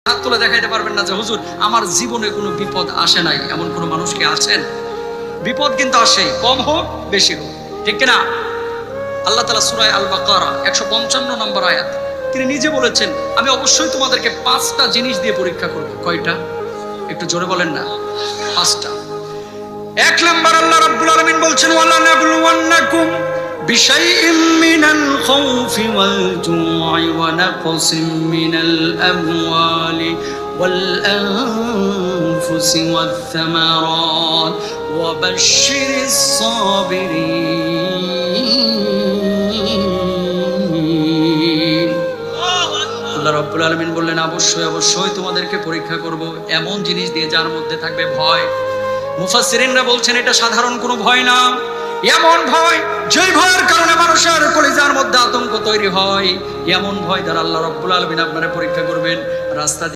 হাত তুলে দেখাইতে পারবেন না যে হুজুর আমার জীবনে কোনো বিপদ আসে নাই, এমন কোনো মানুষ কি আছেন? বিপদ কিন্তু আসেই, কম হোক বেশি হোক, ঠিক কিনা? আল্লাহ তাআলা সূরা আল বাকারা 155 নম্বর আয়াত তিনি নিজে বলেছেন, আমি অবশ্যই তোমাদেরকে 5টা জিনিস দিয়ে পরীক্ষা করব। কয়টা? একটু জোরে বলেন না। 5টা। 1 নাম্বার আল্লাহ রাব্বুল আলামিন বলছেন, ওয়ালা নাবলুওয়ান্নাকুম বিশাইইম মিনাল খাউফি ওয়াল জু'i ওয়া নাকসিম মিনাল আমওয়ালি ওয়াল আনফুসি ওয়াত থামারাত ওয়া বাশশিরিস সাবিরিন। আল্লাহ রাব্বুল আলামিন বললেন, অবশ্যই অবশ্যই তোমাদেরকে পরীক্ষা করব এমন জিনিস দিয়ে যার মধ্যে থাকবে ভয়। মুফাসসিরিনরা বলছেন এটা সাধারণ কোনো ভয় না, এমন ভয় যে ভয়ের কারণে মানুষের কলিজার মধ্যে আতঙ্ক তৈরি হয়, এমন ভয় দ্বারা আল্লাহ রাব্বুল আলামিন আপনারা পরীক্ষা করবেন। রাস্তা